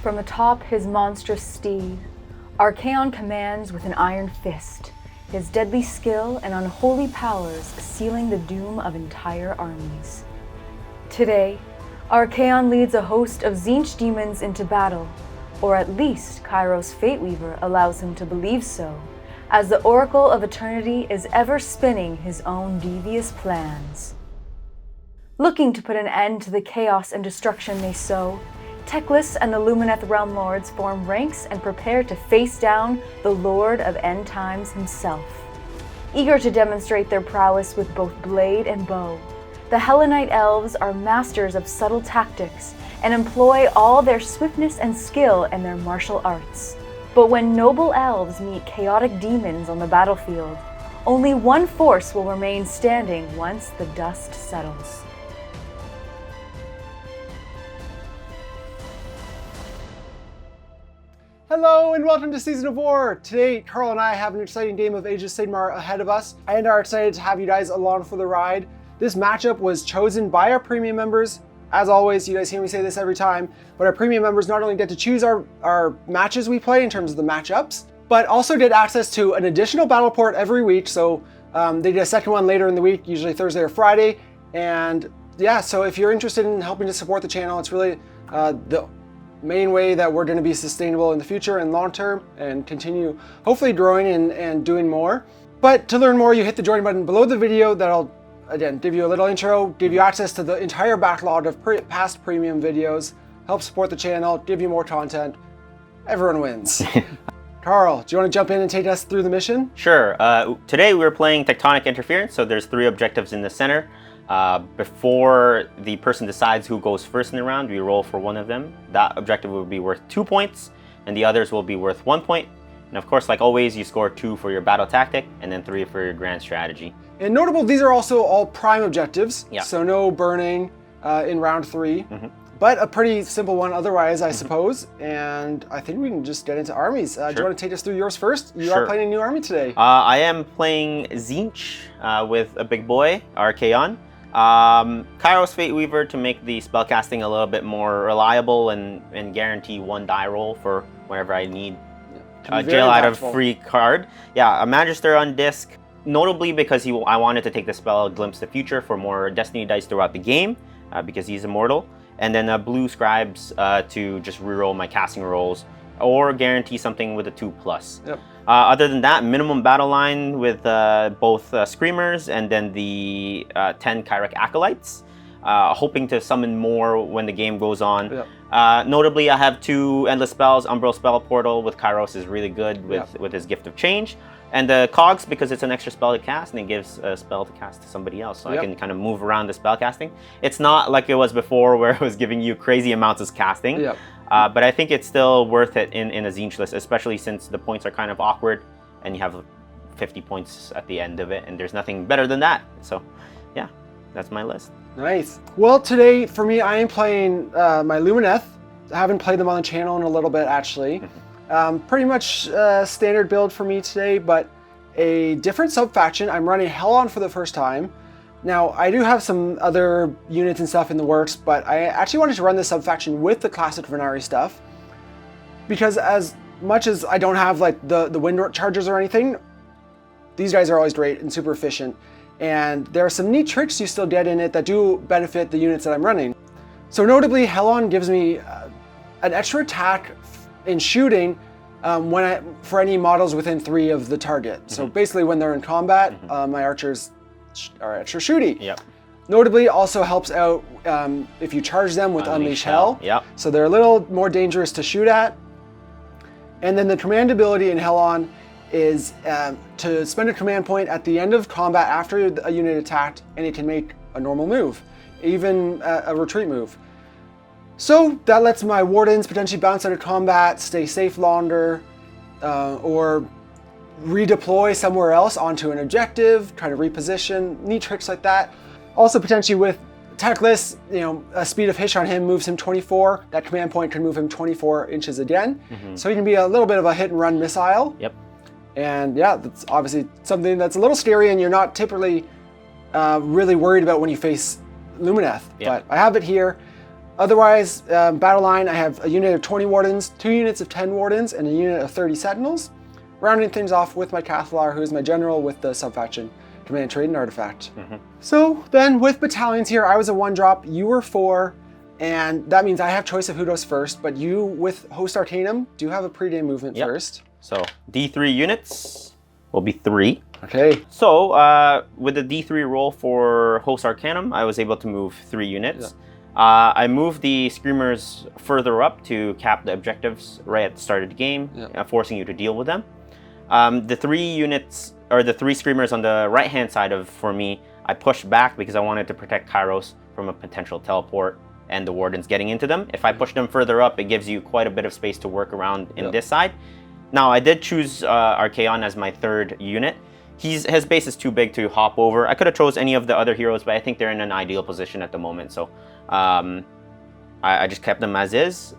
From atop his monstrous steed, Archaon commands with an iron fist, his deadly skill and unholy powers sealing the doom of entire armies. Today, Archaon leads a host of Tzeentch demons into battle, or at least Kairos Fateweaver allows him to believe so, as the Oracle of Eternity is ever spinning his own devious plans. Looking to put an end to the chaos and destruction they sow, Teclis and the Lumineth Realmlords form ranks and prepare to face down the Lord of End Times himself. Eager to demonstrate their prowess with both blade and bow, the Helonite Elves are masters of subtle tactics and employ all their swiftness and skill in their martial arts. But when noble elves meet chaotic demons on the battlefield, only one force will remain standing once the dust settles. Hello and welcome to Season of War! Today, Carl and I have an exciting game of Age of Sigmar ahead of us and are excited to have you guys along for the ride. This matchup was chosen by our premium members. As always, you guys hear me say this every time, but our premium members not only get to choose our matches we play in terms of the matchups, but also get access to an additional battle port every week. So they did a second one later in the week, usually Thursday or Friday. And yeah, so if you're interested in helping to support the channel, it's really the main way that we're going to be sustainable in the future and long term and continue hopefully growing and doing more. But to learn more, you hit the join button below the video. That'll again give you a little intro, give you access to the entire backlog of past premium videos, help support the channel, give you more content. Everyone wins. Carl, do you want to jump in and take us through the mission? Sure. Today we're playing Tectonic Interference, so there's 3 objectives in the center. Before the person decides who goes first in the round, we roll for one of them. That objective will be worth 2 points, and the others will be worth 1 point. And of course, like always, you score 2 for your battle tactic, and then 3 for your grand strategy. And notable, these are also all prime objectives, yeah. So no burning in round 3. Mm-hmm. But a pretty simple one otherwise, I suppose. And I think we can just get into armies. Sure. Do you want to take us through yours first? You Sure. are playing a new army today. I am playing Tzeentch with a big boy, Archaon. Kairos Fateweaver to make the spellcasting a little bit more reliable and guarantee 1 die roll for whenever I need a jail out of free card. Yeah, a Magister on disc, notably because I wanted to take the spell Glimpse the Future for more Destiny dice throughout the game, because he's immortal. And then blue scribes to just reroll my casting rolls or guarantee something with a 2+. Yep. Other than that, minimum battle line with both Screamers and then the 10 Kairos Acolytes, hoping to summon more when the game goes on. Yep. Notably, I have 2 endless spells. Umbral Spell Portal with Kairos is really good with his Gift of Change. And the Cogs, because it's an extra spell to cast, and it gives a spell to cast to somebody else. So I can kind of move around the spell casting. It's not like it was before where it was giving you crazy amounts of casting. Yep. But I think it's still worth it in a Tzeentch list, especially since the points are kind of awkward and you have 50 points at the end of it, and there's nothing better than that. So yeah, that's my list. Nice. Well, today for me, I am playing my Lumineth. I haven't played them on the channel in a little bit, actually. Pretty much standard build for me today, but a different sub-faction. I'm running Helon for the first time. Now, I do have some other units and stuff in the works, but I actually wanted to run this sub-faction with the classic Venari stuff, because as much as I don't have like the wind chargers or anything, these guys are always great and super efficient, and there are some neat tricks you still get in it that do benefit the units that I'm running. So notably, Helon gives me an extra attack in shooting for any models within 3 of the target. So basically when they're in combat, my archers are extra shooty. Yep. Notably also helps out if you charge them with Unleash Hell. Yep. So they're a little more dangerous to shoot at. And then the command ability in Helon is to spend a command point at the end of combat after a unit attacked, and it can make a normal move, even a retreat move. So that lets my wardens potentially bounce out of combat, stay safe longer, or redeploy somewhere else onto an objective, try to reposition, neat tricks like that. Also potentially with Teclis, a speed of Hish on him moves him 24. That command point can move him 24 inches again. So he can be a little bit of a hit and run missile. Yep. And yeah, that's obviously something that's a little scary and you're not typically really worried about when you face Lumineth. Yep. But I have it here. Otherwise, battle line, I have a unit of 20 Wardens, 2 units of 10 Wardens, and a unit of 30 Sentinels. Rounding things off with my Cathalar, who is my general with the subfaction Command, Trade, and Artifact. So then with battalions here, I was a 1-drop, you were 4, and that means I have choice of who goes first, but you with Host Arcanum do have a pre-day movement first. So D3 units will be 3. Okay. So with the D3 roll for Host Arcanum, I was able to move 3 units. I moved the Screamers further up to cap the objectives right at the start of the game, forcing you to deal with them. The 3 units, or the 3 Screamers on the right-hand side for me, I pushed back because I wanted to protect Kairos from a potential teleport and the Wardens getting into them. If I push them further up, it gives you quite a bit of space to work around in this side. Now, I did choose Archaon as my 3rd unit. His base is too big to hop over. I could have chose any of the other heroes, but I think they're in an ideal position at the moment. So I just kept them as is.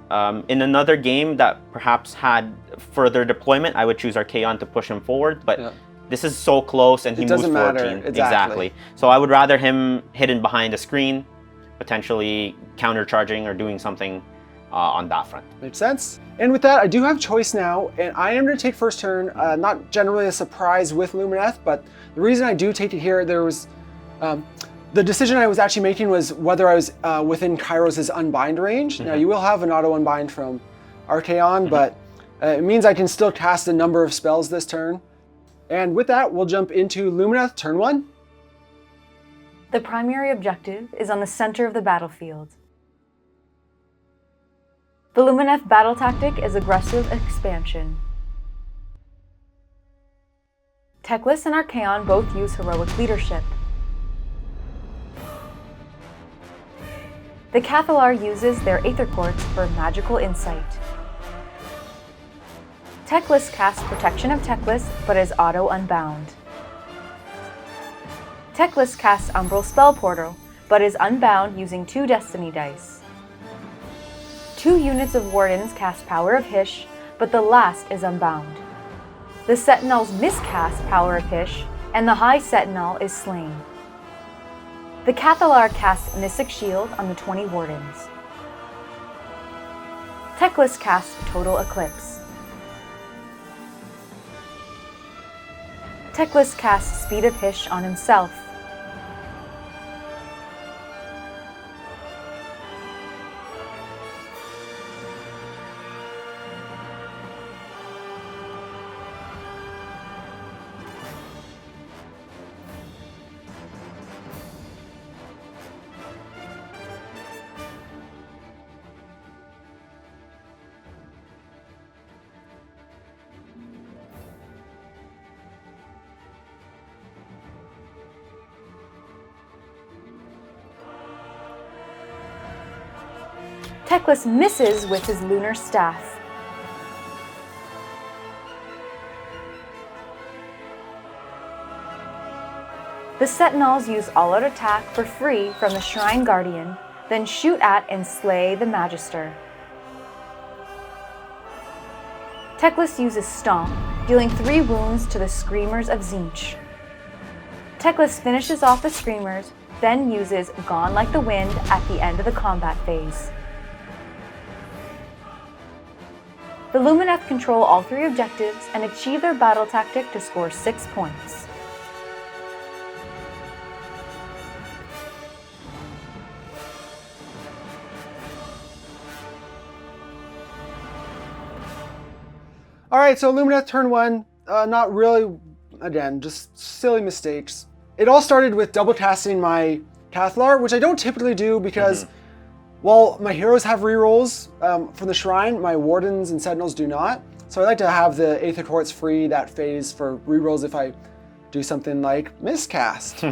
In another game that perhaps had further deployment, I would choose Archaon to push him forward. But this is so close, and he moves 14. Exactly. So I would rather him hidden behind a screen, potentially countercharging or doing something on that front. Makes sense. And with that, I do have choice now, and I am going to take first turn. Not generally a surprise with Lumineth, but the reason I do take it here, there was the decision I was actually making was whether I was within Kairos' unbind range. Now you will have an auto unbind from Archaon, but it means I can still cast a number of spells this turn. And with that, we'll jump into Lumineth turn 1. The primary objective is on the center of the battlefield. The Lumineth battle tactic is aggressive expansion. Teclis and Archaon both use heroic leadership. The Cathalar uses their Aether Quartz for magical insight. Teclis casts Protection of Teclis, but is auto-unbound. Teclis casts Umbral Spell Portal, but is unbound using 2 Destiny dice. 2 units of Wardens cast Power of Hysh, but the last is unbound. The Sentinels miscast Power of Hysh, and the High Sentinel is slain. The Cathalar casts Mystic Shield on the 20 Wardens. Teclis casts Total Eclipse. Teclis casts Speed of Hysh on himself. Teclis misses with his lunar staff. The Sentinels use all-out attack for free from the Shrine Guardian, then shoot at and slay the Magister. Teclis uses Stomp, dealing 3 wounds to the Screamers of Tzeentch. Teclis finishes off the Screamers, then uses Gone Like the Wind at the end of the combat phase. The Lumineth control all 3 objectives and achieve their battle tactic to score 6 points. All right, so Lumineth turn 1, not really, again, just silly mistakes. It all started with double casting my Cathalar, which I don't typically do because while my heroes have rerolls from the Shrine, my Wardens and Sentinels do not. So I like to have the Aether Quartz free that phase for rerolls if I do something like miscast.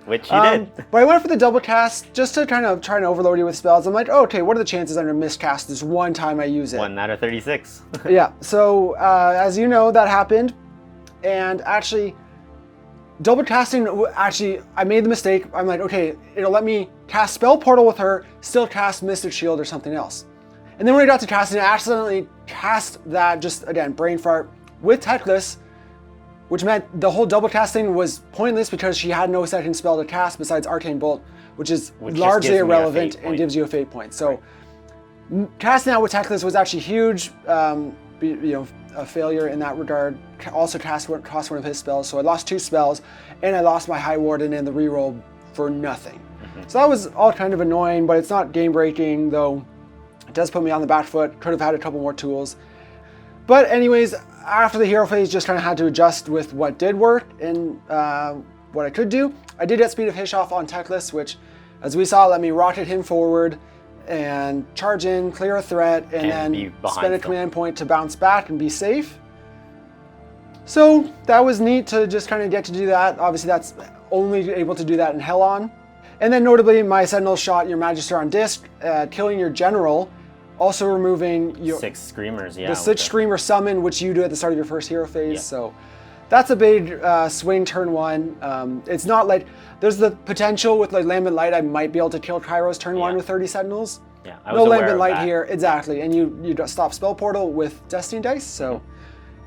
Which you did. But I went for the double cast just to kind of try and overload you with spells. I'm like, oh, okay, what are the chances I'm going to miscast this one time I use it? 1 out of 36. Yeah, so as you know, that happened. And actually, double casting, I made the mistake. I'm like, okay, it'll let me cast Spell Portal with her, still cast Mystic Shield or something else. And then when I got to casting, I accidentally cast that, just again, brain fart, with Teclis, which meant the whole double casting was pointless because she had no second spell to cast besides Arcane Bolt, which is Which just largely gives me a irrelevant fate and point. gives you a fate point. So casting out with Teclis was actually huge, a failure in that regard. Also cost one of his spells, so I lost 2 spells, and I lost my High Warden and the reroll for nothing. So that was all kind of annoying, but it's not game breaking, though it does put me on the back foot. Could have had a couple more tools. But anyways, after the hero phase, just kind of had to adjust with what did work and what I could do. I did get Speed of Hish off on Teclis, which, as we saw, let me rocket him forward and charge in, clear a threat, and then spend a command point to bounce back and be safe. So that was neat to just kind of get to do that. Obviously, that's only able to do that in Helon. And then notably, my Sentinel shot your Magister on disc, killing your General, also removing your 6 Screamers, yeah. the 6 Screamer summon, which you do at the start of your first hero phase. Yeah. So that's a big swing turn 1. It's not like there's the potential with like Lambent Light, I might be able to kill Kairos turn 1 with 30 Sentinels. Yeah, no Lambent Light here, exactly. And you stop Spell Portal with Destiny Dice. So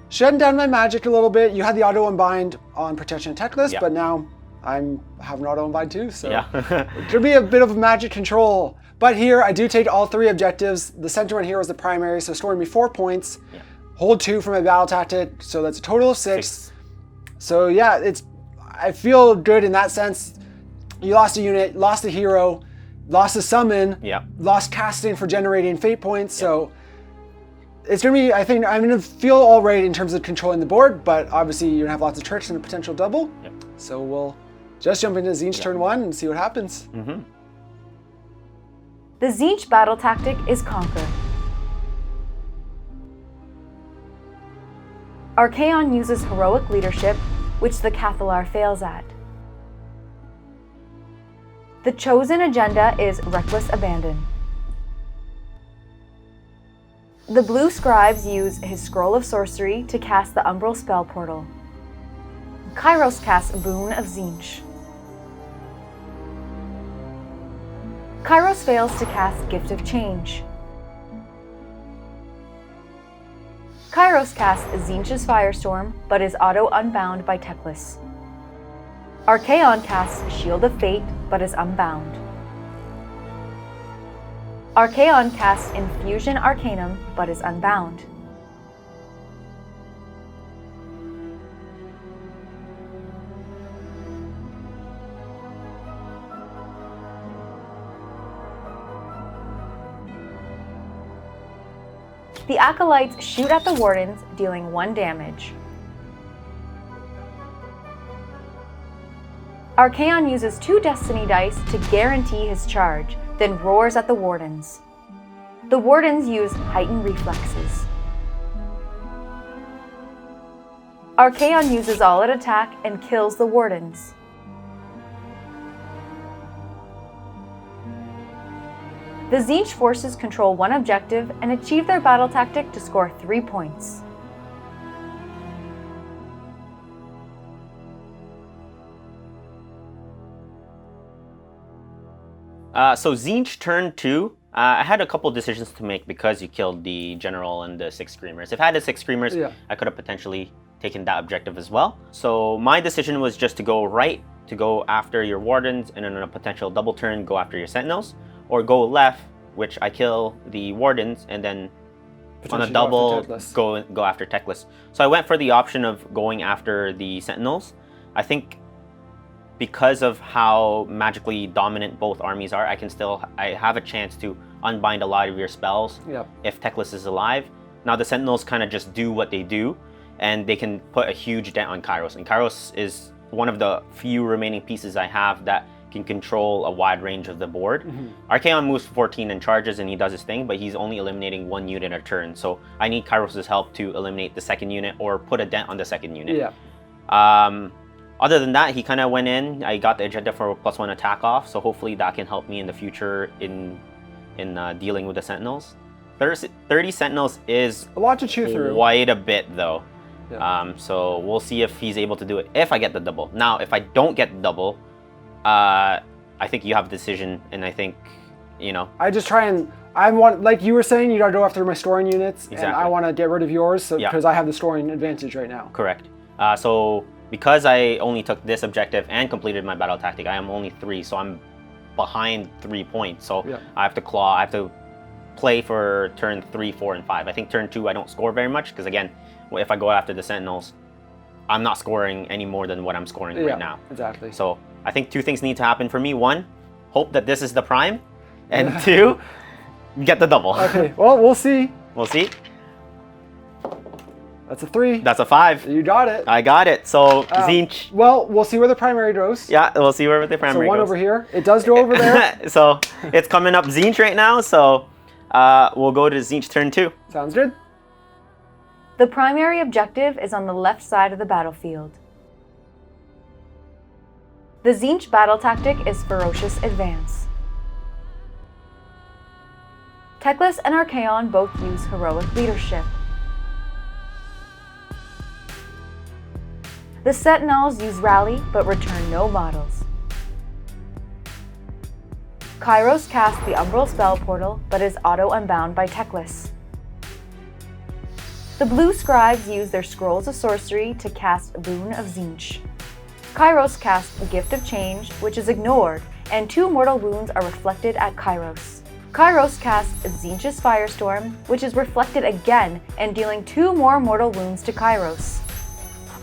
shutting down my magic a little bit. You had the auto unbind on Protection and Teclis, but now I have an auto unbind too. So it could be a bit of magic control. But here I do take all 3 objectives. The center one here was the primary, so scoring me 4 points. Yeah. Hold 2 for my battle tactic, so that's a total of 6. So yeah, I feel good in that sense. You lost a unit, lost a hero, lost a summon, lost casting for generating fate points. So it's gonna be, I think I'm gonna feel all right in terms of controlling the board, but obviously you're gonna have lots of tricks and a potential double. So we'll just jump into Tzeentch turn 1 and see what happens. The Tzeentch battle tactic is Conquer. Archaon uses heroic leadership, which the Cathalar fails at. The chosen agenda is Reckless Abandon. The blue scribes use his Scroll of Sorcery to cast the Umbral Spell Portal. Kairos casts Boon of Tzeentch. Kairos fails to cast Gift of Change. Kairos casts Tzeentch's Firestorm, but is auto-unbound by Teclis. Archaon casts Shield of Fate, but is unbound. Archaon casts Infusion Arcanum, but is unbound. The Acolytes shoot at the Wardens, dealing 1 damage. Archaon uses 2 Destiny Dice to guarantee his charge, then roars at the Wardens. The Wardens use Heightened Reflexes. Archaon uses All-Out Attack and kills the Wardens. The Tzeentch forces control 1 objective and achieve their battle tactic to score 3 points. So Tzeentch turn 2, I had a couple decisions to make because you killed the General and the 6 Screamers. If I had the 6 Screamers, I could have potentially taken that objective as well. So my decision was just to go right, to go after your Wardens, and then on a potential double turn, go after your Sentinels. Or go left, which I kill the Wardens, and then on a double, go after Teclis. So I went for the option of going after the Sentinels. I think because of how magically dominant both armies are, I have a chance to unbind a lot of your spells if Teclis is alive. Now the Sentinels kind of just do what they do, and they can put a huge dent on Kairos. And Kairos is one of the few remaining pieces I have that can control a wide range of the board. Archaon moves 14 and charges, and he does his thing, but he's only eliminating 1 unit a turn. So I need Kairos' help to eliminate the 2nd unit or put a dent on the 2nd unit. Other than that, he kind of went in. I got the agenda for +1 attack off, so hopefully that can help me in the future in dealing with the Sentinels. 30 Sentinels is a lot to chew through. Quite a bit, though. So we'll see if he's able to do it if I get the double. Now, if I don't get the double, I think you have a decision, and I think, I just try and, like you were saying, you gotta go after my scoring units, and I want to get rid of yours because I have the scoring advantage right now. Correct. So because I only took this objective and completed my battle tactic, I am only 3, so I'm behind 3 points. So Yeah. I have to claw. I have to play for turn 3, 4, and 5. I think turn 2 I don't score very much because again, if I go after the Sentinels, I'm not scoring any more than what I'm scoring right now. Exactly. So I think 2 things need to happen for me. 1, hope that this is the prime, and 2, get the double. Okay. Well, we'll see. We'll see. That's a 3. That's a 5. You got it. I got it. So Tzeentch. Well, we'll see where the primary goes. Yeah, we'll see where the primary So 1 goes. over here. It does go over there. So it's coming up Tzeentch right now. So we'll go to Tzeentch turn 2. Sounds good. The primary objective is on the left side of the battlefield. The Tzeentch battle tactic is Ferocious Advance. Teclis and Archaon both use Heroic Leadership. The Sentinels use Rally but return no models. Kairos casts the Umbral Spell Portal but is auto-unbound by Teclis. The Blue Scribes use their Scrolls of Sorcery to cast Boon of Tzeentch. Kairos casts the Gift of Change, which is ignored, and 2 mortal wounds are reflected at Kairos. Kairos casts Tzeentch's Firestorm, which is reflected again and dealing 2 more mortal wounds to Kairos.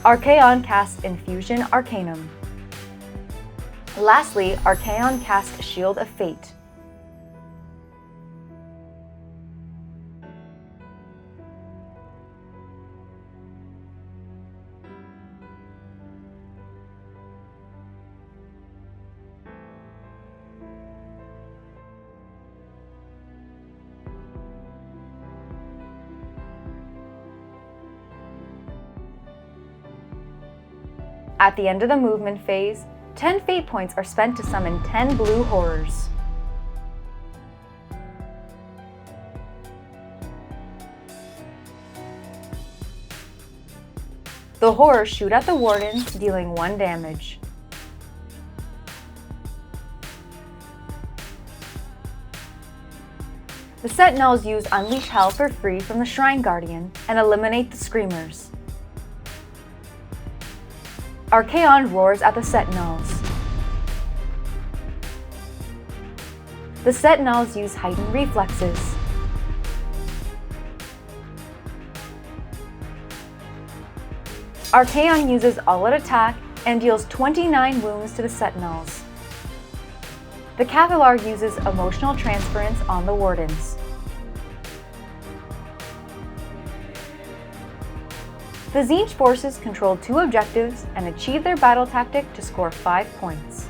Archaon casts Infusion Arcanum. Lastly, Archaon casts Shield of Fate. At the end of the movement phase, 10 fate points are spent to summon 10 blue horrors. The horrors shoot at the wardens, dealing 1 damage. The Sentinels use Unleash Hell for free from the Shrine Guardian and eliminate the Screamers. Archaon roars at the Sentinels. The Sentinels use Heightened Reflexes. Archaon uses All-Out Attack and deals 29 wounds to the Sentinels. The Cathalar uses Emotional Transference on the Wardens. The Tzeentch forces control 2 objectives and achieve their battle tactic to score 5 points.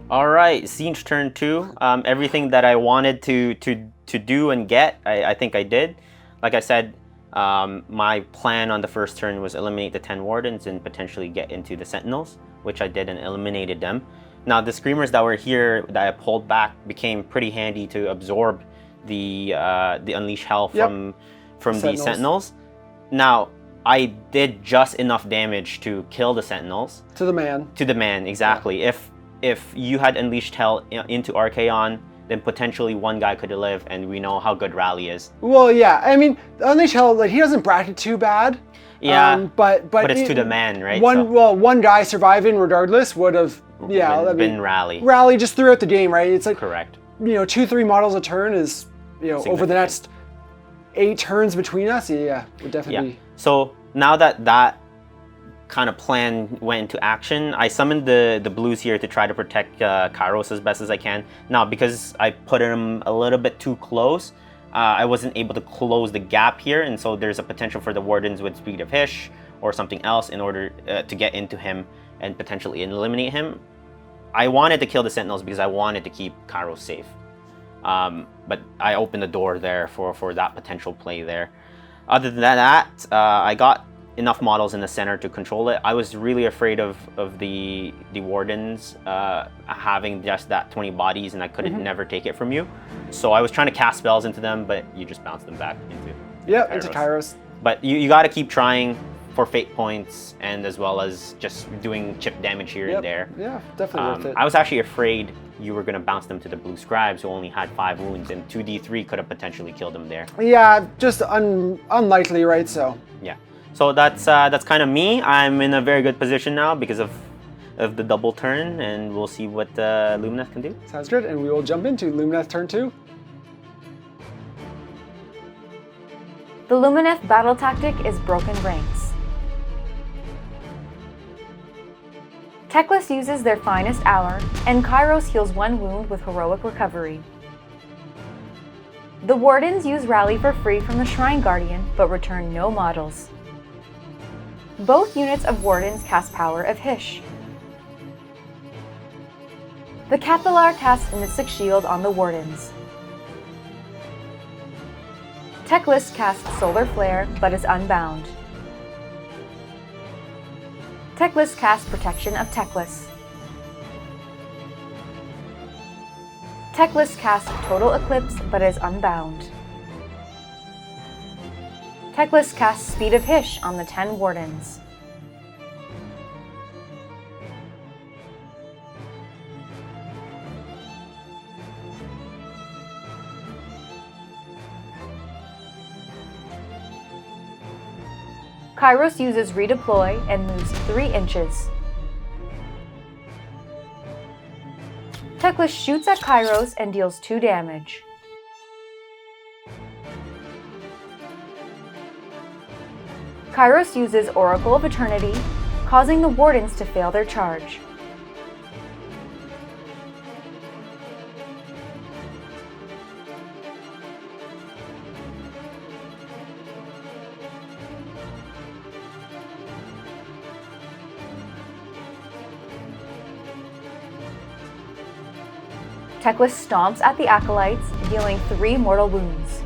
All right, Tzeentch turn 2. Everything that I wanted to do and get, I think I did. Like I said, my plan on the first turn was eliminate the 10 Wardens and potentially get into the Sentinels, which I did and eliminated them. Now the Screamers that were here that I pulled back became pretty handy to absorb the Unleash Hell from the Sentinels. Now I did just enough damage to kill the Sentinels. To the man. To the man, exactly. Yeah. If you had Unleashed Hell into Archaon, then potentially 1 guy could live, and we know how good Rally is. Well, yeah. I mean, Unleash Hell, like, he doesn't bracket too bad. Yeah, but it's to the man, right? One guy surviving regardless would have, been Rally. Rally just throughout the game, right? It's like, correct. 2-3 models a turn is, over the next 8 turns between us, would definitely. Yeah. So now that kind of plan went into action, I summoned the blues here to try to protect Kairos as best as I can. Now, because I put him a little bit too close, I wasn't able to close the gap here, and so there's a potential for the Wardens with Speed of Hish or something else in order to get into him and potentially eliminate him. I wanted to kill the Sentinels because I wanted to keep Kairos safe. But I opened the door there for that potential play there. Other than that, I got enough models in the center to control it. I was really afraid of the Wardens having just that 20 bodies, and I couldn't never take it from you. So I was trying to cast spells into them, but you just bounce them back into into Kairos. But you got to keep trying. for fate points, and as well as just doing chip damage here and there. Yeah, definitely worth it. I was actually afraid you were going to bounce them to the blue scribes, who only had 5 wounds, and 2d3 could have potentially killed them there. Yeah, just unlikely, right? So. Yeah. So that's kind of me. I'm in a very good position now because of the double turn, and we'll see what Lumineth can do. Sounds good, and we will jump into Lumineth turn 2. The Lumineth battle tactic is Broken Ranks. Teclis uses their finest hour, and Kairos heals 1 wound with heroic recovery. The Wardens use Rally for free from the Shrine Guardian, but return no models. Both units of Wardens cast Power of Hysh. The Cathalar casts Mystic Shield on the Wardens. Teclis casts Solar Flare, but is unbound. Teclis casts Protection of Teclis. Teclis casts Total Eclipse, but is unbound. Teclis casts Speed of Hysh on the 10 Wardens. Kairos uses Redeploy and moves 3 inches. Teclis shoots at Kairos and deals 2 damage. Kairos uses Oracle of Eternity, causing the Wardens to fail their charge. Teclis stomps at the Acolytes, dealing 3 mortal wounds.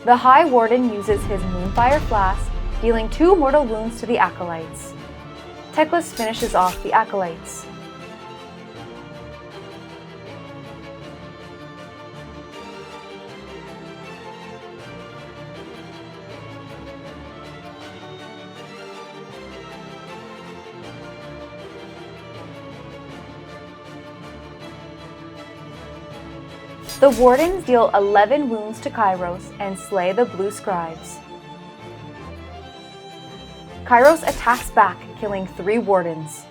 The High Warden uses his Moonfire Flask, dealing 2 mortal wounds to the Acolytes. Teclis finishes off the Acolytes. The Wardens deal 11 wounds to Kairos and slay the Blue Scribes. Kairos attacks back, killing 3 Wardens.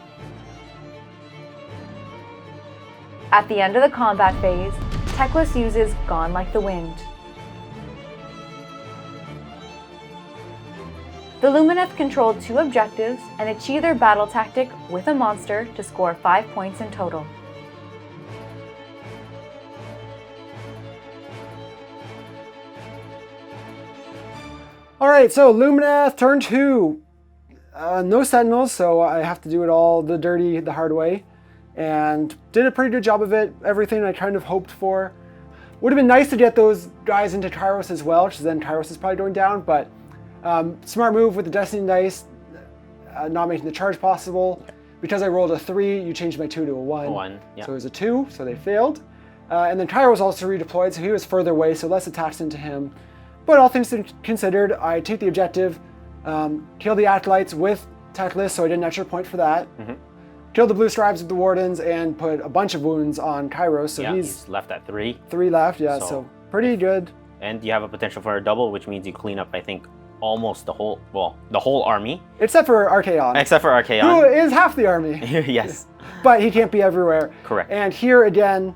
At the end of the combat phase, Teclis uses Gone Like the Wind. The Lumineth controlled 2 objectives and achieved their battle tactic with a monster to score 5 points in total. Alright, so Lumineth turn 2. No Sentinels, so I have to do it all the dirty, the hard way. And did a pretty good job of it, everything I kind of hoped for. Would have been nice to get those guys into Kairos as well, because then Kairos is probably going down, but smart move with the Destiny Dice, not making the charge possible. Because I rolled a 3, you changed my 2 to a 1. 1, yeah. So it was a 2, so they failed. And then Kairos also redeployed, so he was further away, so less attacks into him. But all things considered, I take the objective, kill the Acolytes with Teclis, so I did an extra point for that. Kill the Blue Scribes with the Wardens, and put a bunch of wounds on Kairos, so yeah, he's left at 3. 3 left, yeah, so pretty good. And you have a potential for a double, which means you clean up, I think, almost the whole army. Except for Archaon. Except for Archaon. Who is half the army. Yes. But he can't be everywhere. Correct. And here again,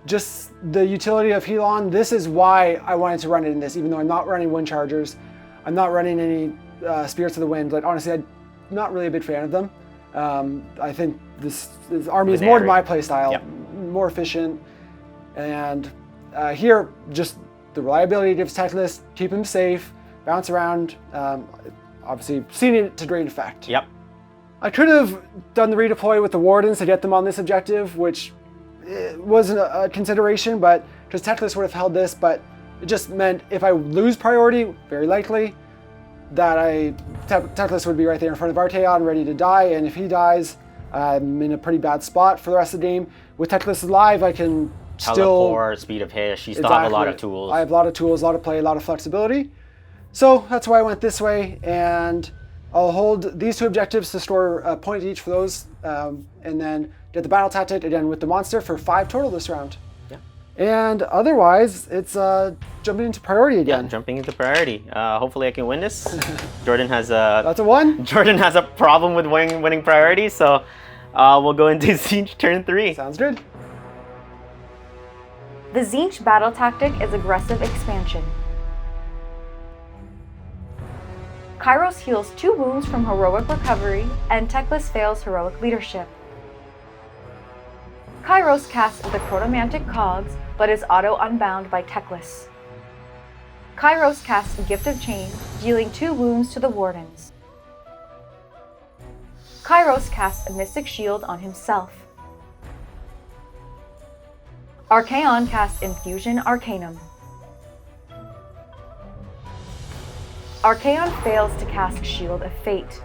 just the utility of Helon, this is why I wanted to run it in this, even though I'm not running Wind Chargers. I'm not running any Spirits of the Wind. Like, honestly, I'm not really a big fan of them. I think this army is more to my playstyle, more efficient. And here, just the reliability gives Teclis, keep him safe, bounce around, obviously seen it to great effect. Yep. I could have done the redeploy with the Wardens to get them on this objective, which wasn't a consideration, but because Teclis would have held this, but it just meant if I lose priority, very likely, that Teclis would be right there in front of Archaon, ready to die, and if he dies, I'm in a pretty bad spot for the rest of the game. With Teclis alive, I can Teleport, Speed of Hysh, you still have a lot of tools. I have a lot of tools, a lot of play, a lot of flexibility. So that's why I went this way, and I'll hold these two objectives to store a point each for those, and then get the battle tactic again with the monster for 5 total this round. Yeah. And otherwise, it's jumping into priority again. Yeah, jumping into priority. Hopefully I can win this. Jordan has a... That's a 1. Jordan has a problem with winning priority, so we'll go into Tzeentch turn 3. Sounds good. The Tzeentch battle tactic is aggressive expansion. Kairos heals 2 wounds from heroic recovery, and Teclis fails heroic leadership. Kairos casts the Chronomantic Cogs, but is auto-unbound by Teclis. Kairos casts Gift of Change, dealing 2 wounds to the Wardens. Kairos casts a Mystic Shield on himself. Archaon casts Infusion Arcanum. Archaon fails to cast Shield of Fate.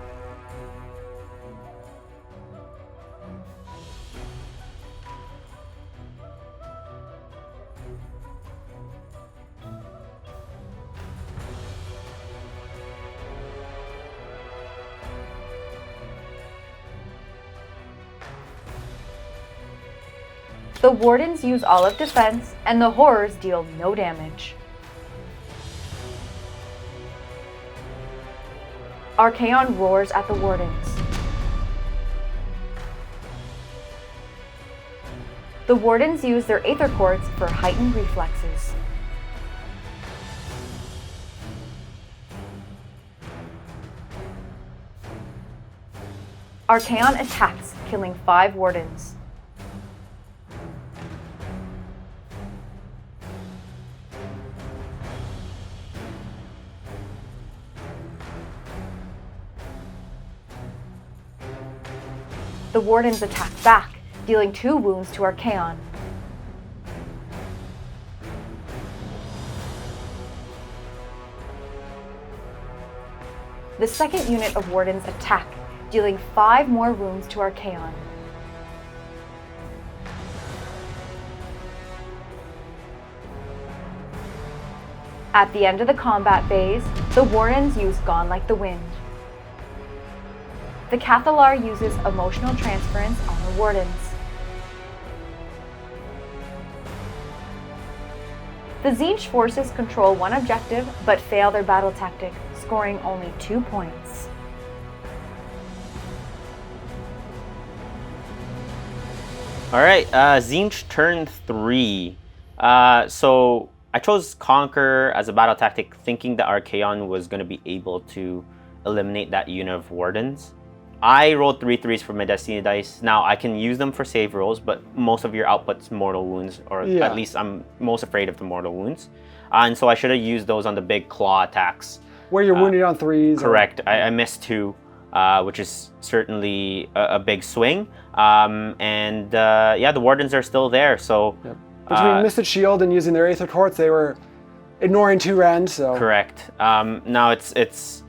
The Wardens use all of defense, and the Horrors deal no damage. Archaon roars at the Wardens. The Wardens use their Aether Quartz for heightened reflexes. Archaon attacks, killing 5 Wardens. The Wardens attack back, dealing 2 wounds to Archaon. The second unit of Wardens attack, dealing 5 more wounds to Archaon. At the end of the combat phase, the Wardens use Gone Like the Wind. The Cathalar uses Emotional Transference on the Wardens. The Tzeentch forces control 1 objective, but fail their battle tactic, scoring only 2 points. Alright, Tzeentch turn 3. So I chose Conquer as a battle tactic, thinking that Archaon was going to be able to eliminate that unit of Wardens. I rolled 3 3s for my Destiny dice. Now, I can use them for save rolls, but most of your output's mortal wounds, or at least I'm most afraid of the mortal wounds. And so I should have used those on the big claw attacks. Where you're wounded on 3s. Correct. I missed 2, which is certainly a big swing. Yeah, the Wardens are still there, so... Yep. Between Mystic Shield and using their Aether Quartz, they were ignoring 2 rend, so... Correct. Now, it's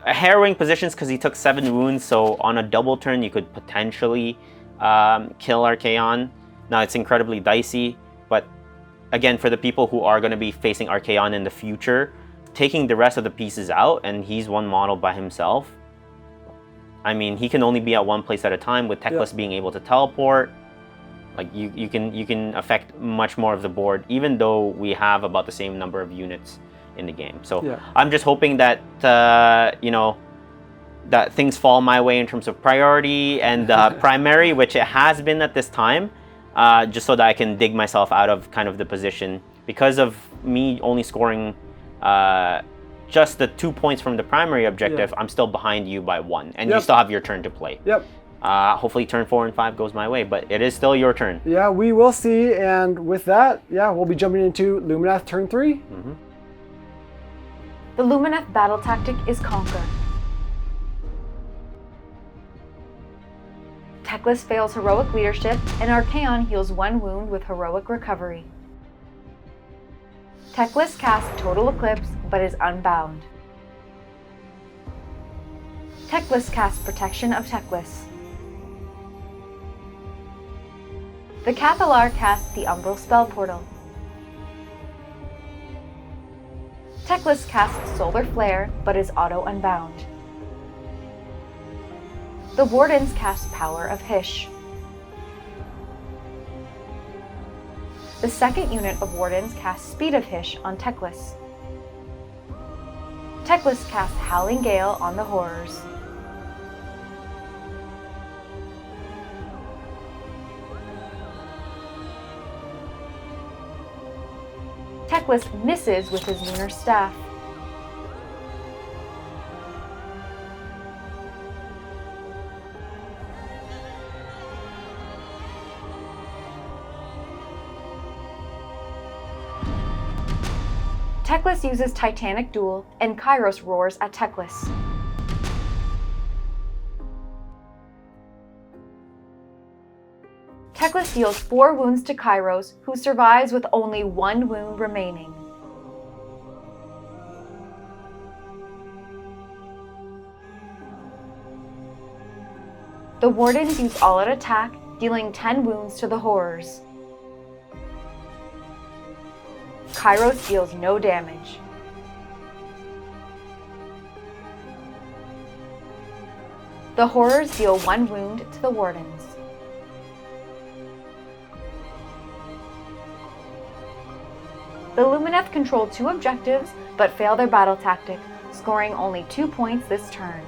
harrowing positions because he took 7 wounds, so on a double turn you could potentially kill Archaon. Now it's incredibly dicey, but again, for the people who are going to be facing Archaon in the future, taking the rest of the pieces out, and he's 1 model by himself. I mean, he can only be at 1 place at a time, with Teclis being able to teleport. Like you can affect much more of the board, even though we have about the same number of units in the game. So I'm just hoping that that things fall my way in terms of priority and primary, which it has been at this time, just so that I can dig myself out of kind of the position. Because of me only scoring just the 2 points from the primary objective, I'm still behind you by 1, and you still have your turn to play. Hopefully turn 4 and 5 goes my way, but it is still your turn. Yeah, we will see, and with that, we'll be jumping into Lumineth turn 3. The Lumineth battle tactic is Conquer. Teclis fails heroic leadership, and Archaon heals 1 wound with heroic recovery. Teclis casts Total Eclipse, but is unbound. Teclis casts Protection of Teclis. The Cathalar casts the Umbral Spell Portal. Teclis casts Solar Flare, but is auto-unbound. The Wardens cast Power of Hysh. The second unit of Wardens casts Speed of Hysh on Teclis. Teclis casts Howling Gale on the Horrors. Teclis misses with his Lunar Staff. Teclis uses Titanic Duel, and Kairos roars at Teclis. Teclis deals 4 wounds to Kairos, who survives with only 1 wound remaining. The Wardens use all-out attack, dealing 10 wounds to the Horrors. Kairos deals no damage. The Horrors deal 1 wound to the Wardens. The Lumineth control 2 objectives, but fail their battle tactic, scoring only 2 points this turn.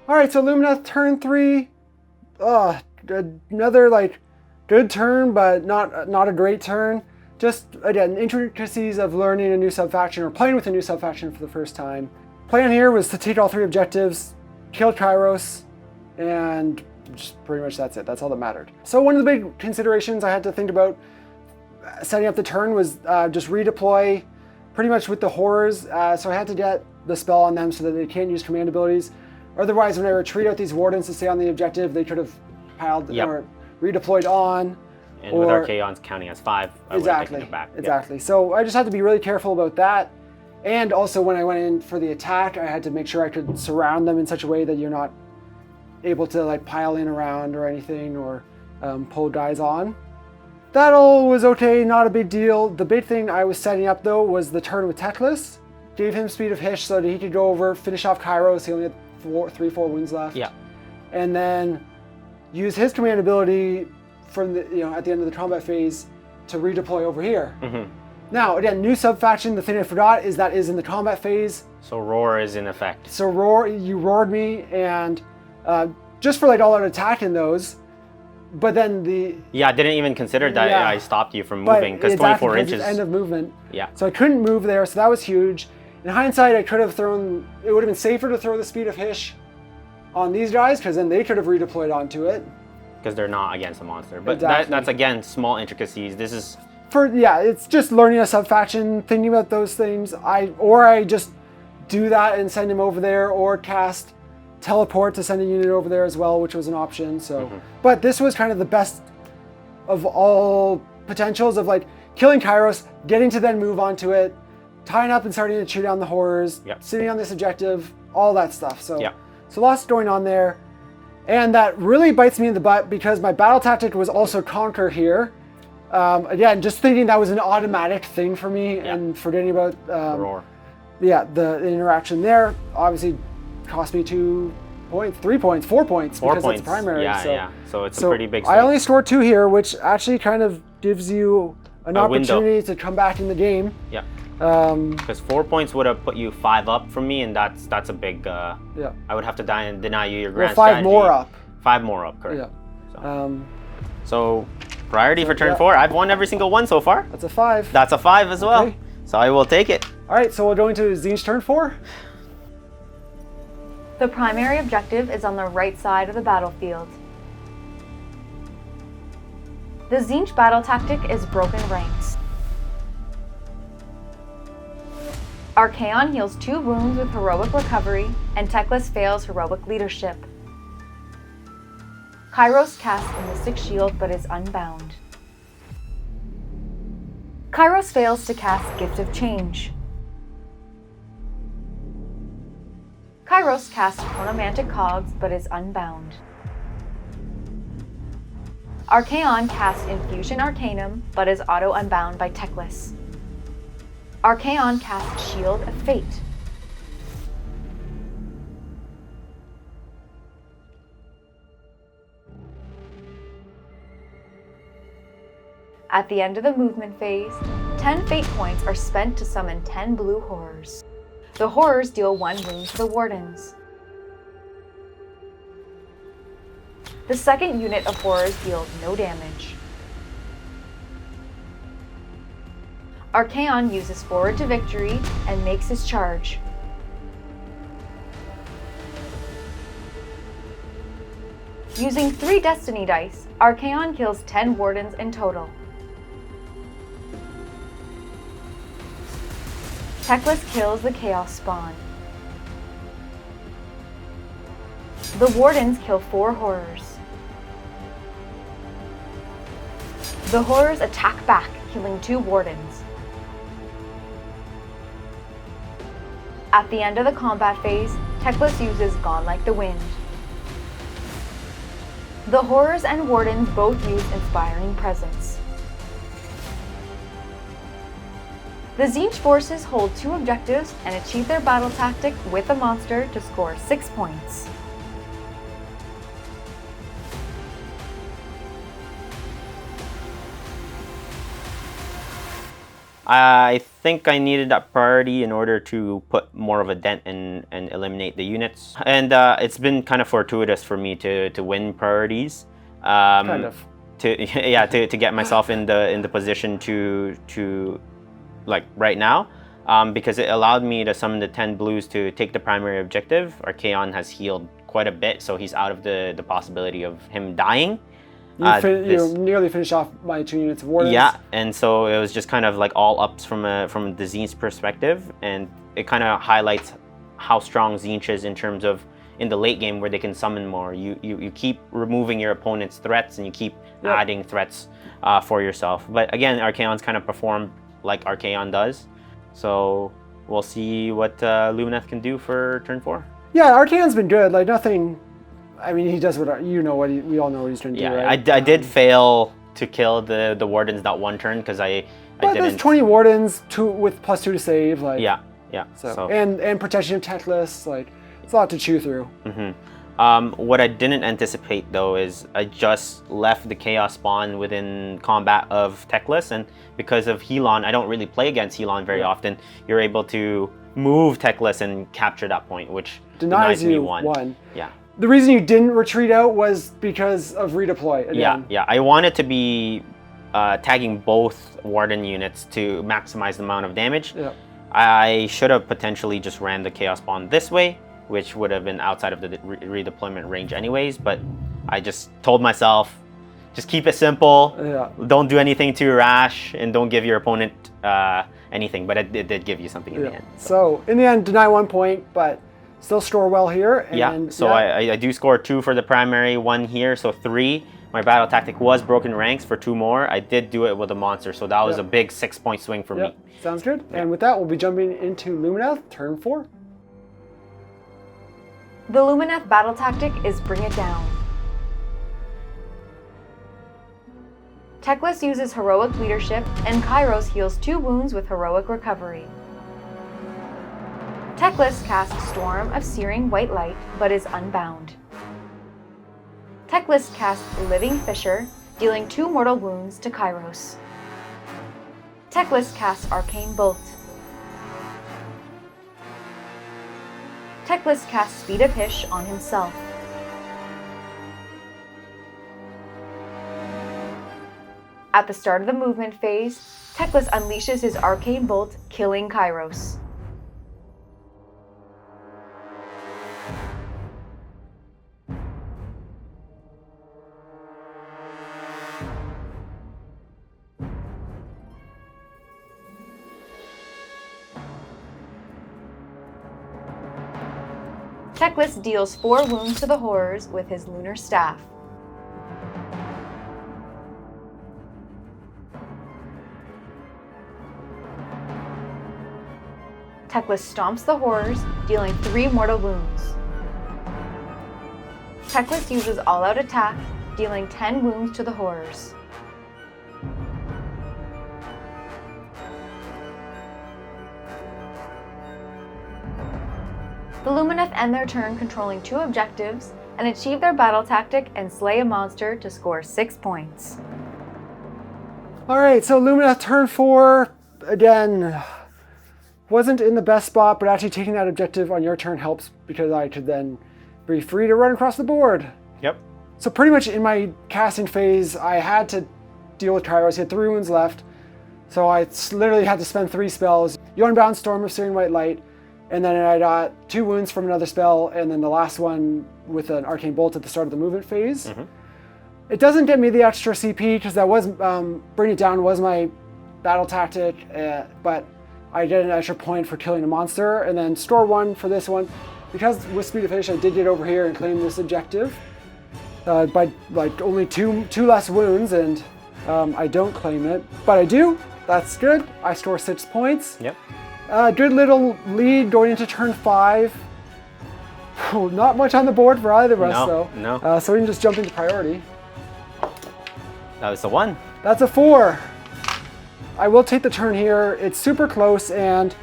Alright, so Lumineth turn 3. Another good turn, but not a great turn. Just again, intricacies of learning a new subfaction or playing with a new subfaction for the first time. Plan here was to take all 3 objectives, kill Kairos, and just pretty much that's it. That's all that mattered. So one of the big considerations I had to think about setting up the turn was just redeploy pretty much with the Horrors. So I had to get the spell on them so that they can't use command abilities. Otherwise, when I retreat out these Wardens to stay on the objective, they could have piled or redeployed on. And with Archaon's counting as 5, I would have taken it back. Exactly. So I just had to be really careful about that. And also when I went in for the attack, I had to make sure I could surround them in such a way that you're not able to pile in around or anything or pull guys on. That all was okay, not a big deal. The big thing I was setting up though was the turn with Teclis. Gave him Speed of Hysh so that he could go over, finish off Kairos. He only had 3-4 wounds left. Yeah. And then use his command ability from the at the end of the combat phase to redeploy over here. Mm-hmm. Now again, new subfaction. The thing I forgot is that is in the combat phase. So roar is in effect. So you roared me, and just for all-out attack in those. But then I didn't even consider that I stopped you from moving because 24 inches. End of movement. Yeah. So I couldn't move there, so that was huge. In hindsight, I could have thrown. It would have been safer to throw the Speed of Hysh on these guys because then they could have redeployed onto it. Because they're not against a monster. But exactly. that's again small intricacies. This is it's just learning a subfaction, thinking about those things. I just do that and send him over there, or cast teleport to send a unit over there as well, which was an option. So, but this was kind of the best of all potentials of killing Kairos, getting to then move onto it, tying up and starting to chew down the Horrors, sitting on this objective, all that stuff. So, so lots going on there. And that really bites me in the butt because my battle tactic was also Conquer here. Again, just thinking that was an automatic thing for me and forgetting about roar. The interaction there obviously cost me 2 points, 3 points, 4 points because it's primary. So it's a pretty big swing. I only scored 2 here, which actually kind of gives you an opportunity to come back in the game. Yeah. Because 4 points would have put you 5 up from me, and that's a big. I would have to deny you your grand strategy. 5 more up. 5 more up, correct. Yeah. So priority for turn 4. I've won every single one so far. That's a 5. That's a 5 as well. So I will take it. All right, so we'll go into Tzeentch turn 4. The primary objective is on the right side of the battlefield. The Tzeentch battle tactic is Broken Ranks. Archaon heals 2 wounds with Heroic Recovery, and Teclis fails Heroic Leadership. Kairos casts a Mystic Shield but is unbound. Kairos fails to cast Gift of Change. Kairos casts Chronomantic Cogs but is unbound. Archaon casts Infusion Arcanum, but is auto-unbound by Teclis. Archaon casts Shield of Fate. At the end of the movement phase, 10 fate points are spent to summon 10 blue horrors. The horrors deal 1 wound to the wardens. The second unit of horrors deals no damage. Archaon uses Forward to Victory and makes his charge. Using 3 Destiny dice, Archaon kills 10 wardens in total. Teclis kills the Chaos Spawn. The wardens kill 4 horrors. The horrors attack back, killing 2 wardens. At the end of the combat phase, Teclis uses Gone Like the Wind. The horrors and wardens both use Inspiring Presence. The Tzeentch forces hold 2 objectives and achieve their battle tactic with a monster to score 6 points. I think I needed that priority in order to put more of a dent and eliminate the units. And it's been kind of fortuitous for me to win priorities. Kind of. To get myself in the position to like right now. Because it allowed me to summon the 10 blues to take the primary objective. Archaon has healed quite a bit, so he's out of the possibility of him dying. You nearly finished off my 2 units of wardens. Yeah, and so it was just kind of like all ups from the Tzeentch perspective, and it kind of highlights how strong Tzeentch is in terms of in the late game where they can summon more. You keep removing your opponent's threats and you keep adding threats for yourself. But again, Archaon's kind of performed like Archaon does, so we'll see what Lumineth can do for turn 4. Yeah, Archaon's been good. Like nothing. I mean, he does what we all know what he's trying to do, right? I did fail to kill the wardens that one turn because I but didn't. There's 20 wardens, 2 with +2 to save, like Yeah. So. And protection of Teclis, like it's a lot to chew through. What I didn't anticipate though is I just left the Chaos Spawn within combat of Teclis, and because of Helon, I don't really play against Helon very often. You're able to move Teclis and capture that point, which denies me one. Yeah. The reason you didn't retreat out was because of redeploy again. Yeah. I wanted to be tagging both Warden units to maximize the amount of damage. Yeah. I should have potentially just ran the Chaos Spawn this way, which would have been outside of the redeployment range anyways, but I just told myself, just keep it simple, don't do anything too rash, and don't give your opponent anything, but it did give you something in the end. So in the end, deny 1 point, but still score well here. And I do score 2 for the primary, 1 here, so 3. My battle tactic was Broken Ranks for 2 more. I did do it with a monster, so that was a big 6-point swing for me. Sounds good. And with that, we'll be jumping into Lumineth, turn 4. The Lumineth battle tactic is Bring It Down. Teclis uses Heroic Leadership, and Kairos heals 2 wounds with Heroic Recovery. Teclis casts Storm of Searing White Light, but is unbound. Teclis casts Living Fissure, dealing 2 mortal wounds to Kairos. Teclis casts Arcane Bolt. Teclis casts Speed of Hish on himself. At the start of the movement phase, Teclis unleashes his Arcane Bolt, killing Kairos. Teclis deals 4 wounds to the horrors with his Lunar Staff. Teclis stomps the horrors, dealing 3 mortal wounds. Teclis uses All-Out Attack, dealing 10 wounds to the horrors. The Lumineth end their turn controlling 2 objectives and achieve their battle tactic and slay a monster to score 6 points. All right, so Lumineth turn 4, again, wasn't in the best spot, but actually taking that objective on your turn helps because I could then be free to run across the board. Yep. So pretty much in my casting phase, I had to deal with Kairos. He had 3 wounds left, so I literally had to spend 3 spells. Unbound Storm of Searing White Light, and then I got 2 wounds from another spell, and then the last one with an Arcane Bolt at the start of the movement phase. It doesn't get me the extra CP because that was, Bring It Down was my battle tactic, but I get an extra point for killing a monster, and then store 1 for this one. Because with Speed of Finish, I did get over here and claim this objective by like only two less wounds, and I don't claim it, but I do. That's good. I score 6 points. Yep. Good little lead going into turn 5. Not much on the board for either of us, though. No. So we can just jump into priority. That was a 1. That's a 4. I will take the turn here. It's super close, and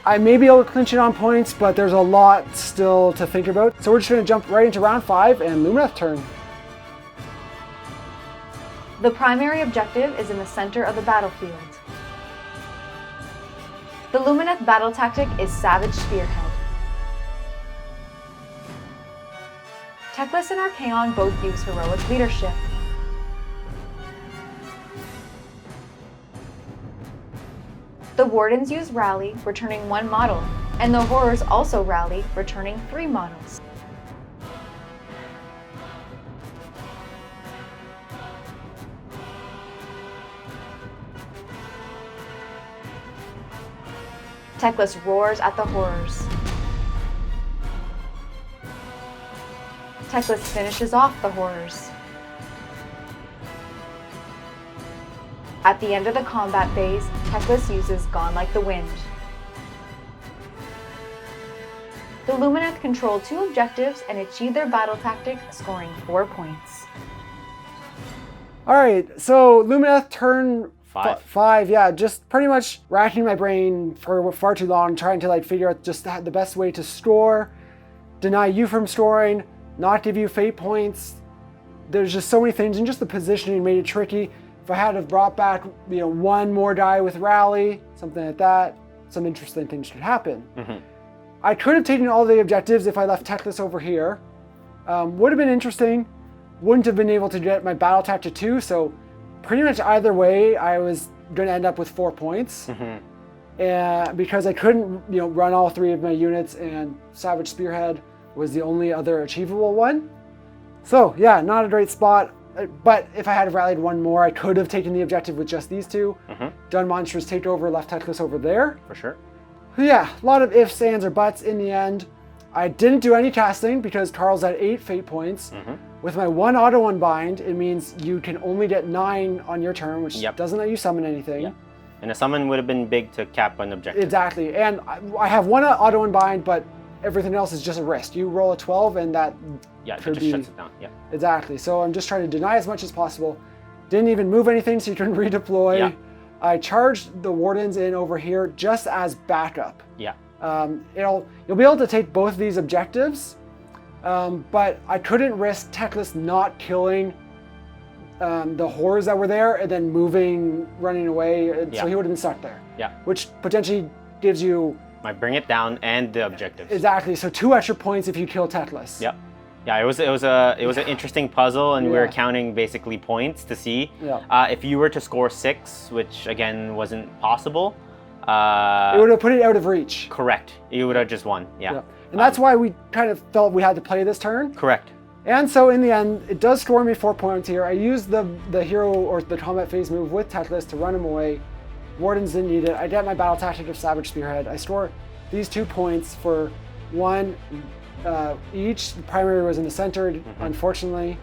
I may be able to clinch it on points, but there's a lot still to think about. So we're just going to jump right into round 5 and Lumineth turn. The primary objective is in the center of the battlefield. The Lumineth battle tactic is Savage Spearhead. Teclis and Archaon both use heroic leadership. The Wardens use Rally, returning 1 model, and the Horrors also rally, returning 3 models. Teclis roars at the Horrors. Teclis finishes off the Horrors. At the end of the combat phase, Teclis uses Gone Like the Wind. The Lumineth control 2 objectives and achieve their battle tactic, scoring 4 points. All right, so Lumineth turn 5. Yeah, just pretty much racking my brain for far too long, trying to like figure out just the best way to score, deny you from scoring, not give you fate points. There's just so many things, and just the positioning made it tricky. If I had have brought back, 1 more die with Rally, something like that, some interesting things could happen. I could have taken all the objectives if I left Teclis over here. Would have been interesting. Wouldn't have been able to get my battle tactic 2, so pretty much either way, I was going to end up with 4 points. Because I couldn't, run all 3 of my units, and Savage Spearhead was the only other achievable one. So yeah, not a great spot. But if I had rallied 1 more, I could have taken the objective with just these 2. Done monstrous takeover, left Teclis over there. For sure. Yeah, a lot of ifs, ands, or buts in the end. I didn't do any casting because Carl's at 8 fate points. With my 1 auto unbind, it means you can only get 9 on your turn, which doesn't let you summon anything. And a summon would have been big to cap an objective. Exactly, and I have 1 auto unbind, but everything else is just a risk. You roll a 12 and that it just shuts it down. Exactly, so I'm just trying to deny as much as possible. Didn't even move anything so you can redeploy. I charged the Wardens in over here just as backup. You'll be able to take both of these objectives, but I couldn't risk Teclis not killing the horrors that were there and then running away, so he would have been stuck there. Which potentially gives you my Bring It Down and the objectives. Exactly, so 2 extra points if you kill Teclis. Yeah, it was an interesting puzzle, and we were counting basically points to see if you were to score 6, which again wasn't possible. It would have put it out of reach. Correct. You would have just won. And that's why we kind of felt we had to play this turn. Correct. And so in the end, it does score me 4 points here. I used the hero or the combat phase move with Teclis to run him away. Wardens didn't need it. I get my battle tactic of Savage Spearhead. I store these 2 points for 1 each. The primary was in the center, unfortunately.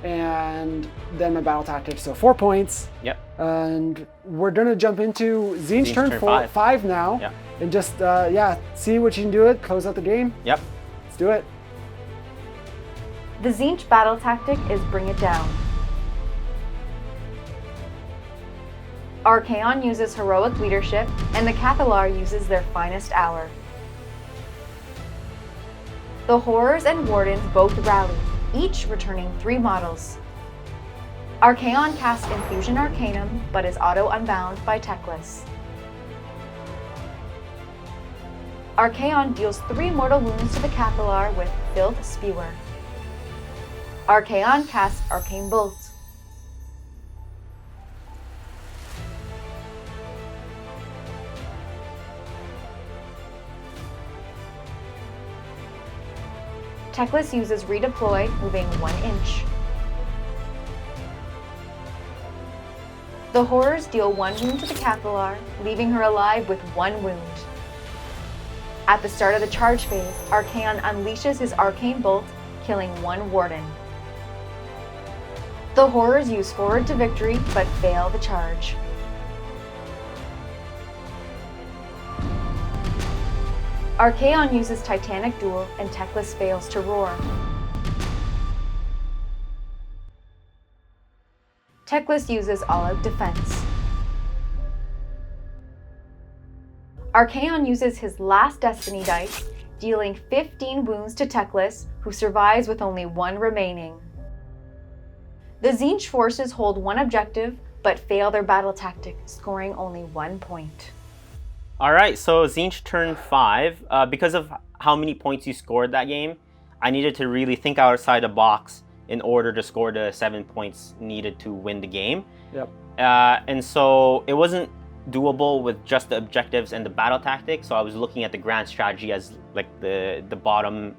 And then my battle tactic, so 4 points. And we're gonna jump into Tzeentch turn 5 now. And just, see what you can do close out the game. Let's do it. The Tzeentch battle tactic is Bring It Down. Archaon uses heroic leadership, and the Cathalar uses their finest hour. The Horrors and Wardens both rally, each returning 3 models. Archaon casts Infusion Arcanum, but is auto-unbound by Teclis. Archaon deals 3 mortal wounds to the Cathalar with Filth Spewer. Archaon casts Arcane Bolt. Teclis uses Redeploy, moving 1 inch. The Horrors deal 1 wound to the Cathalar, leaving her alive with 1 wound. At the start of the charge phase, Archaon unleashes his Arcane Bolt, killing 1 Warden. The Horrors use Forward to Victory, but fail the charge. Archaon uses Titanic Duel, and Teclis fails to roar. Teclis uses All-Out Defense. Archaon uses his last Destiny dice, dealing 15 wounds to Teclis, who survives with only 1 remaining. The Tzeentch forces hold 1 objective, but fail their battle tactic, scoring only 1 point. Alright, so Tzeentch turn 5. Because of how many points you scored that game, I needed to really think outside the box in order to score the 7 points needed to win the game. Yep. And so it wasn't doable with just the objectives and the battle tactics, so I was looking at the grand strategy as like the bottom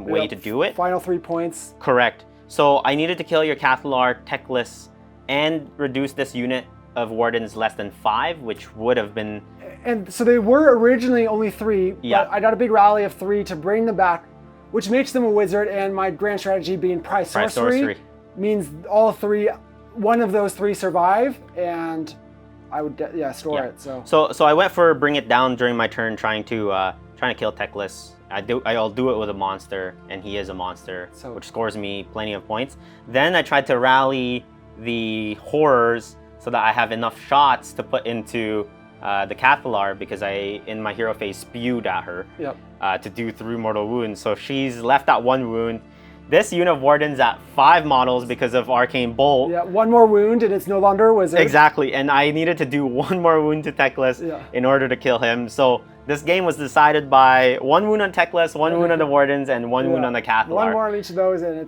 way to do it. Final 3 points. Correct. So I needed to kill your Cathalar, Teclis, and reduce this unit of Wardens less than 5, which would have been... And so they were originally only 3, Yeah. but I got a big rally of 3 to bring them back, which makes them a wizard, and my grand strategy being Prize Sorcery means all 3, one of those 3 survive, and I would store it. So I went for Bring It Down during my turn, trying to kill Teclis. I'll do it with a monster, and he is a monster, which scores me plenty of points. Then I tried to rally the Horrors so that I have enough shots to put into the Cathalar, because I, in my hero phase, spewed at her to do 3 mortal wounds. So she's left at 1 wound. This unit of Wardens at 5 models because of Arcane Bolt. Yeah, 1 more wound and it's no longer a wizard. Exactly, and I needed to do 1 more wound to Teclis in order to kill him. So this game was decided by 1 wound on Teclis, 1 wound on the Wardens, and 1 wound on the Cathalar. 1 more on each of those, and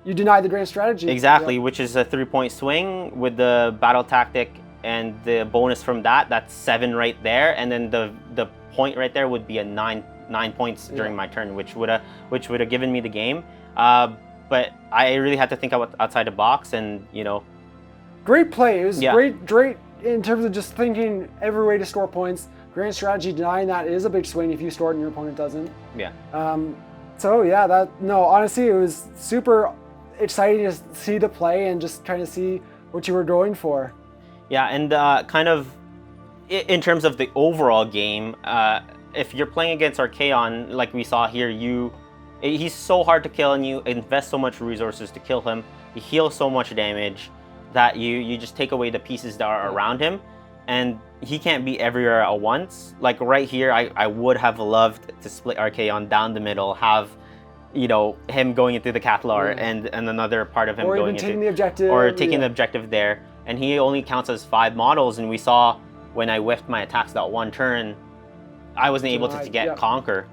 you deny the grand strategy. Exactly, which is a 3-point swing with the battle tactic and the bonus from that. That's 7 right there, and then the point right there would be a 9 points during my turn, which would have given me the game. But I really had to think outside the box, and great play. It was great in terms of just thinking every way to score points. Grand strategy, denying that is a big swing if you store it and your opponent doesn't. Yeah. Honestly, it was super exciting to see the play and just trying to see what you were going for. Yeah, and kind of in terms of the overall game, if you're playing against Archaon, like we saw here, he's so hard to kill, and you invest so much resources to kill him. He heals so much damage that you just take away the pieces that are around him, and he can't be everywhere at once. Like right here, I would have loved to split Archaon down the middle, have him going into the Cathalar and another part of him going into taking the objective, or taking the objective there. And he only counts as 5 models, and we saw when I whiffed my attacks that 1 turn, I wasn't able to get Conquer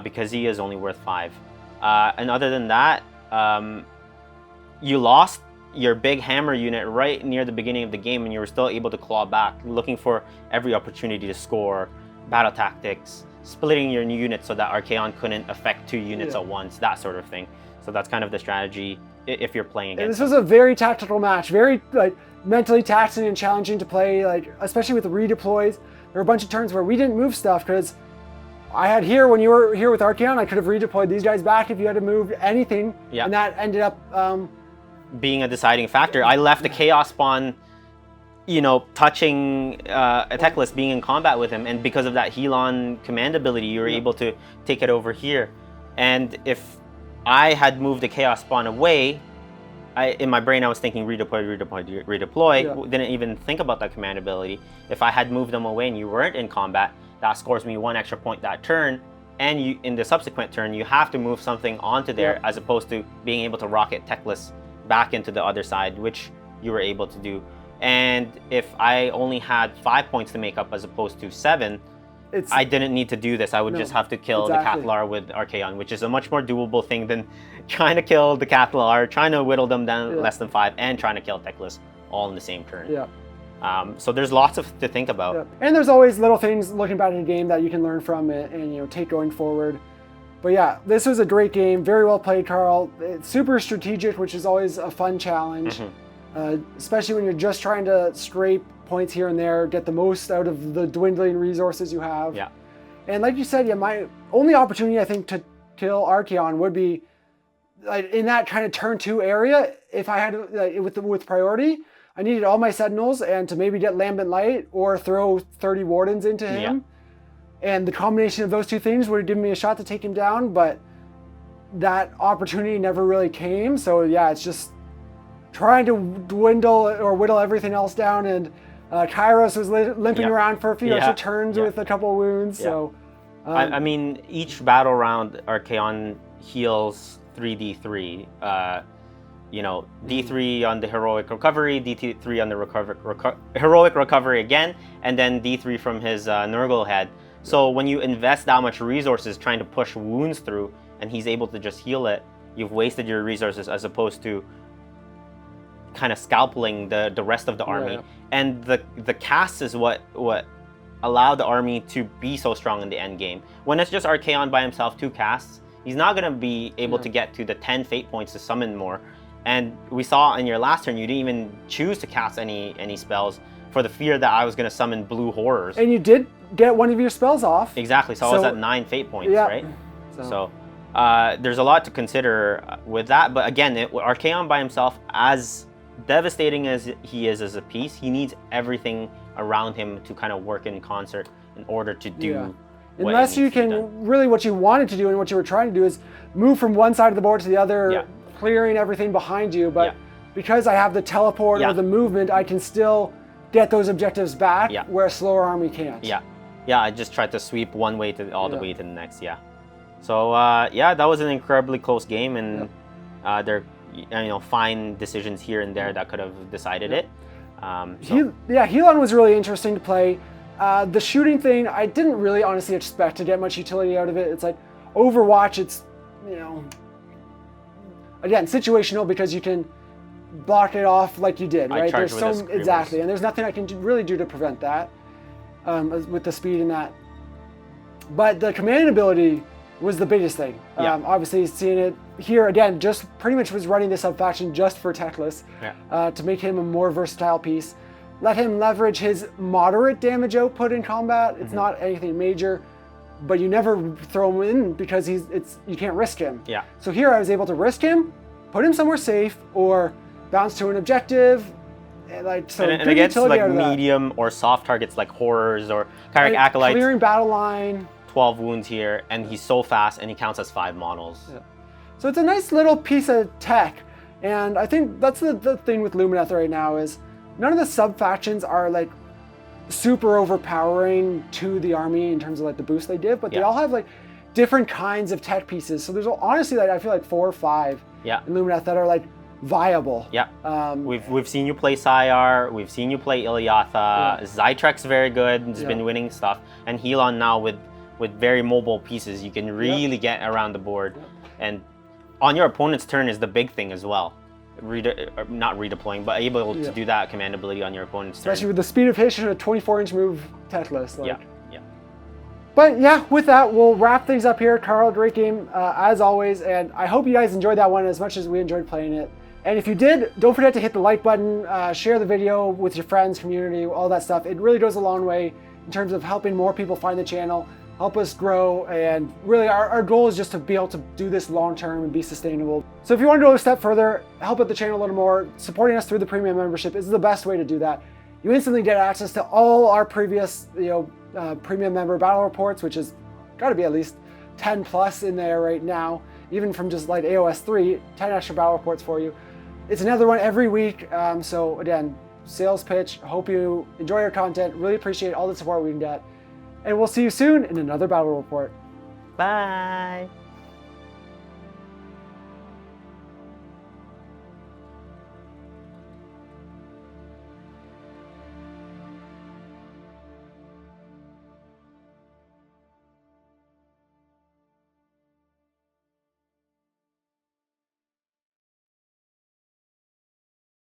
because he is only worth 5. And other than that, you lost your big hammer unit right near the beginning of the game, and you were still able to claw back, looking for every opportunity to score, battle tactics, splitting your new units so that Archaon couldn't affect 2 units at once, that sort of thing. So that's kind of the strategy if you're playing against. And this was a very tactical match, very mentally taxing and challenging to play, especially with the redeploys. There were a bunch of turns where we didn't move stuff because I had here, when you were here with Archaon, I could have redeployed these guys back if you had to move anything, and that ended up being a deciding factor. I left the Chaos Spawn, touching a Teclis, being in combat with him, and because of that Helon command ability, you were able to take it over here. And if I had moved the Chaos Spawn away, in my brain I was thinking redeploy, didn't even think about that command ability. If I had moved them away and you weren't in combat, that scores me 1 extra point that turn, and you, in the subsequent turn, you have to move something onto there, as opposed to being able to rocket Teclis back into the other side, which you were able to do. And if I only had 5 points to make up as opposed to 7, I didn't need to do this. I would just have to kill the Cathalar with Archaon, which is a much more doable thing than trying to kill the Cathalar, trying to whittle them down less than 5, and trying to kill Teclis all in the same turn. So there's lots to think about. And there's always little things looking back at a game that you can learn from it and, you know, take going forward. But yeah, this was a great game. Very well played, Carl. It's super strategic, which is always a fun challenge, especially when you're just trying to scrape points here and there, get the most out of the dwindling resources you have. And like you said, my only opportunity, I think, to kill Archaon would be like in that kind of turn 2 area. If I had with priority, I needed all my Sentinels and to maybe get Lambent Light or throw 30 Wardens into him. And the combination of those two things would have given me a shot to take him down, but that opportunity never really came. So yeah, it's just trying to dwindle or whittle everything else down. And Kairos was limping around for a few extra turns with a couple wounds. So I mean, each battle round, Archaon heals 3d3. You know, D3 on the heroic recovery, D3 on the heroic recovery again, and then D3 from his Nurgle head. So when you invest that much resources trying to push wounds through, and he's able to just heal it, you've wasted your resources as opposed to kind of scalping the rest of the army. And the cast is what allowed the army to be so strong in the end game. When it's just Archaon by himself, 2 casts, he's not going to be able to get to the 10 fate points to summon more. And we saw in your last turn, you didn't even choose to cast any spells for the fear that I was going to summon blue horrors. And you did get one of your spells off. Exactly, so I was at 9 fate points, right? So there's a lot to consider with that, but again, Archaon by himself, as devastating as he is as a piece, he needs everything around him to kind of work in concert in order to do unless you can really, what you wanted to do and what you were trying to do is move from one side of the board to the other, clearing everything behind you, but because I have the teleport or the movement, I can still get those objectives back where a slower army can't. I just tried to sweep one way to all the way to the next. So that was an incredibly close game, and there fine decisions here and there that could have decided it. Helon was really interesting to play. The shooting thing, I didn't really honestly expect to get much utility out of it. It's like Overwatch, it's, again, situational because you can block it off like you did, right? There's exactly, and there's nothing I can really do to prevent that with the speed and that. But the command ability was the biggest thing. Obviously, seeing it here again, just pretty much was running this sub-faction just for Teclis to make him a more versatile piece. Let him leverage his moderate damage output in combat. It's not anything major, but you never throw him in because you can't risk him. So here I was able to risk him, put him somewhere safe, or bounce to an objective. And against like medium or soft targets like horrors or Kyric Acolytes, clearing battle line. 12 wounds here, and he's so fast, and he counts as 5 models. So it's a nice little piece of tech, and I think that's the thing with Lumineth right now is none of the sub-factions are like super overpowering to the army in terms of like the boost they give, but they all have like different kinds of tech pieces. So there's honestly like I feel like 4 or 5 in Lumineth that are like viable. We've seen you play Sayar, we've seen you play Ilyatha, Zytrek's very good, has been winning stuff, and Helon now with very mobile pieces, you can really get around the board. And on your opponent's turn is the big thing as well. Not redeploying, but able to do that command ability on your opponent's turn. Especially with the speed of Hish and a 24-inch move Teclis. But yeah, with that, we'll wrap things up here. Carl, great game as always, and I hope you guys enjoyed that one as much as we enjoyed playing it. And if you did, don't forget to hit the like button, share the video with your friends, community, all that stuff. It really goes a long way in terms of helping more people find the channel, help us grow, and really our goal is just to be able to do this long term and be sustainable. So if you want to go a step further, help out the channel a little more, supporting us through the premium membership is the best way to do that. You instantly get access to all our previous premium member battle reports, which has got to be at least 10 plus in there right now. even from just like AOS 3, 10 extra battle reports for you. It's another one every week. So again, sales pitch. Hope you enjoy our content. Really appreciate all the support we can get. And we'll see you soon in another battle report. Bye.